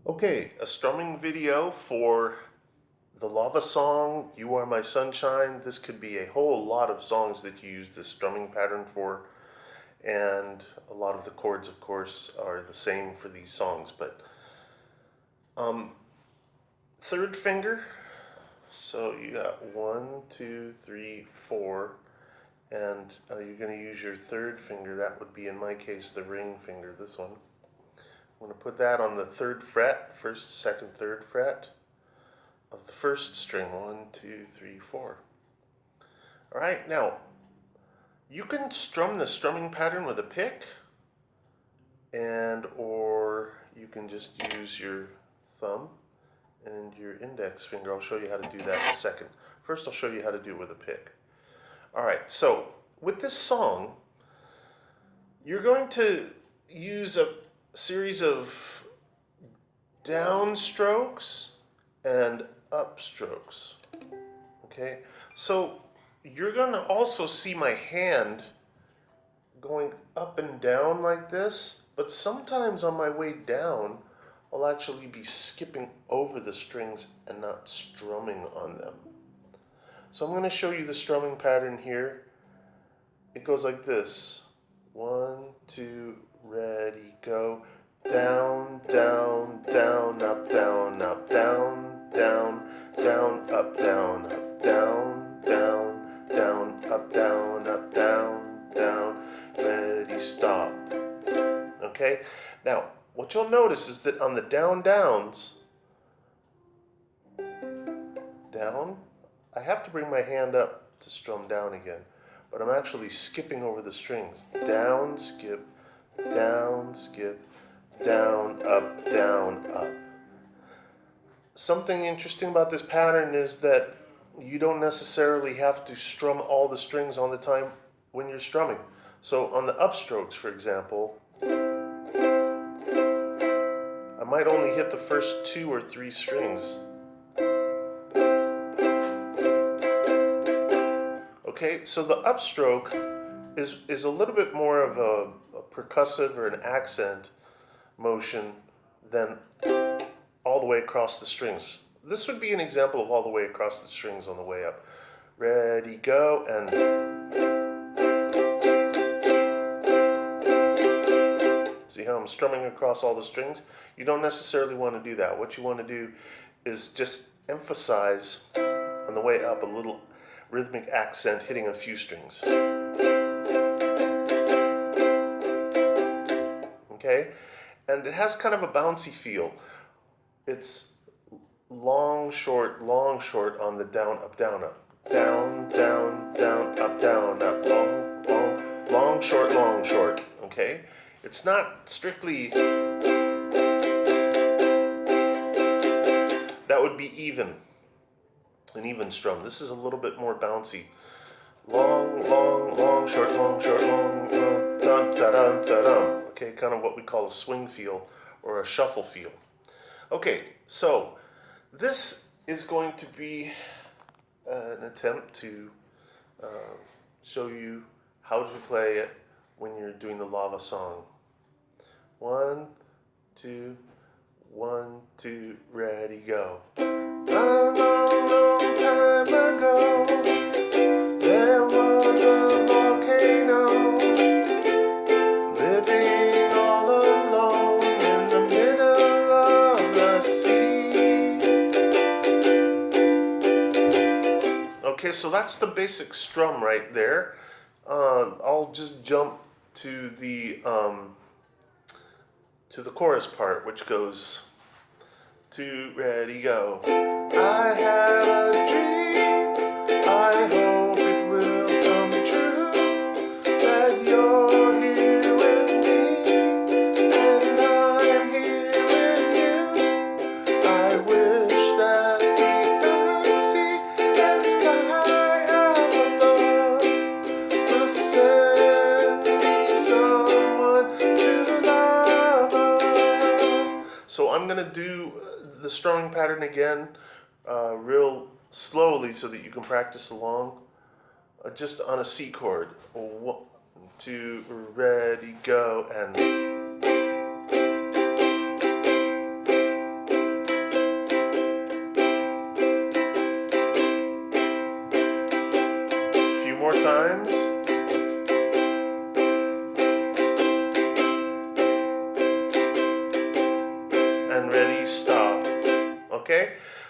Okay, a strumming video for the Lava song, You Are My Sunshine. This could be a whole lot of songs that you use this strumming pattern for, and a lot of the chords, of course, are the same for these songs. But third finger, so you got 1, 2, 3, 4, and you're going to use your third finger. That would be, in my case, the ring finger, this one. I'm going to put that on the third fret, first, second, third fret of the first string. 1, 2, 3, 4. All right, now you can strum the strumming pattern with a pick, or you can just use your thumb and your index finger. I'll show you how to do that in a second. First, I'll show you how to do it with a pick. All right, so with this song, you're going to use a series of down strokes and up strokes. Okay, so you're going to also see my hand going up and down like this, but sometimes on my way down I'll actually be skipping over the strings and not strumming on them. So I'm going to show you the strumming pattern here. It goes like this: 1, 2, ready, go. Down, down, down, up, down, up, down, down, down, up, down, up, down, down, down, up, down, up, down, down, ready, stop. Okay? Now, what you'll notice is that on the down downs, down, I have to bring my hand up to strum down again, but I'm actually skipping over the strings. Down, skip, down, skip, down, up, down, up. Something interesting about this pattern is that you don't necessarily have to strum all the strings all the time when you're strumming. So on the upstrokes, for example, I might only hit the first 2 or 3 strings. Okay, so the upstroke is a little bit more of a percussive or an accent motion than all the way across the strings. This would be an example of all the way across the strings on the way up. Ready, go, and see how I'm strumming across all the strings? You don't necessarily want to do that. What you want to do is just emphasize on the way up a little rhythmic accent hitting a few strings. Okay? And it has kind of a bouncy feel. It's long, short on the down, up, down, up. Down, down, down, up, down, up. Long, long, long, short, okay? It's not strictly, that would be even, an even strum. This is a little bit more bouncy. Long, long, short, long, dun, dun, dun, dun. Okay, kind of what we call a swing feel or a shuffle feel. Okay, so this is going to be an attempt to show you how to play it when you're doing the Lava song. 1, 2, 1, 2, ready, go. A long, long time ago, there was a volcano living all alone in the middle of the sea. Okay, so that's the basic strum right there. I'll just jump to the chorus part, which goes 2, ready, go. I had a dream, I hope it will come true, that you're here with me, and I'm here with you. I wish that the earth, sea, and sky up above will send me someone to love us. So I'm going to do the strumming pattern again real slowly so that you can practice along, just on a C chord. 1, 2, ready, go, and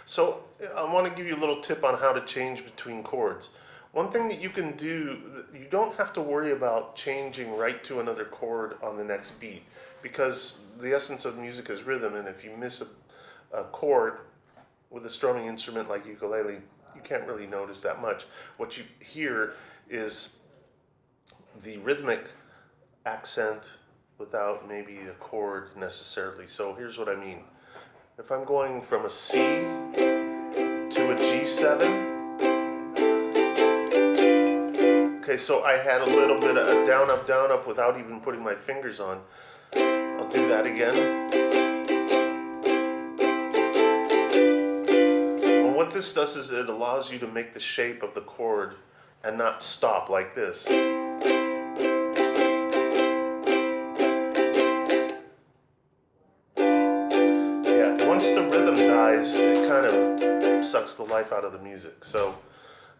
So I want to give you a little tip on how to change between chords. One thing that you can do, you don't have to worry about changing right to another chord on the next beat, because the essence of music is rhythm, and if you miss a chord with a strumming instrument like ukulele, you can't really notice that much. What you hear is the rhythmic accent without maybe a chord necessarily. So here's what I mean. If I'm going from a C to a G7, okay, so I had a little bit of a down, up without even putting my fingers on. I'll do that again. And what this does is it allows you to make the shape of the chord and not stop like this. Yeah, once the rhythm dies, it kind of sucks the life out of the music. So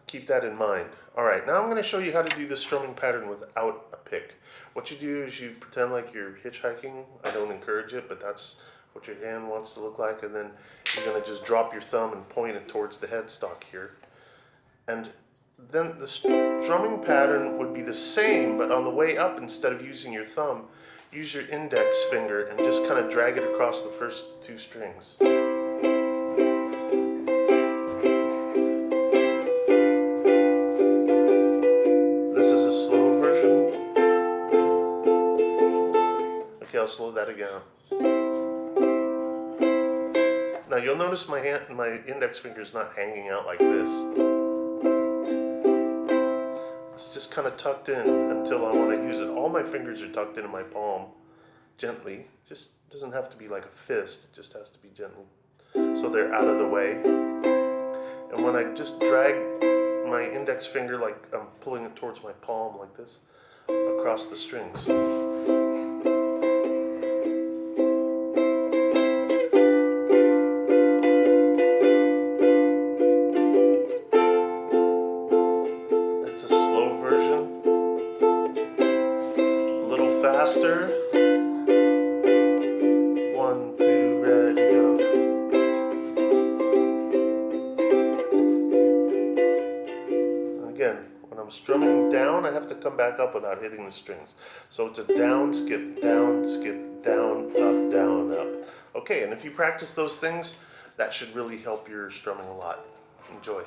keep that in mind. Alright, now I'm going to show you how to do the strumming pattern without a pick. What you do is you pretend like you're hitchhiking. I don't encourage it, but that's what your hand wants to look like. And then you're going to just drop your thumb and point it towards the headstock here. And then the strumming pattern would be the same, but on the way up, instead of using your thumb, use your index finger and just kind of drag it across the first two strings. Okay, I'll slow that again. Now you'll notice my index finger is not hanging out like this. It's just kind of tucked in until I want to use it. All my fingers are tucked into my palm, gently. Just doesn't have to be like a fist. It just has to be gently, so they're out of the way. And when I just drag my index finger, like I'm pulling it towards my palm like this, across the strings. Faster. 1, 2, ready, go. Again, when I'm strumming down, I have to come back up without hitting the strings. So it's a down, skip, down, up. Okay, and if you practice those things, that should really help your strumming a lot. Enjoy.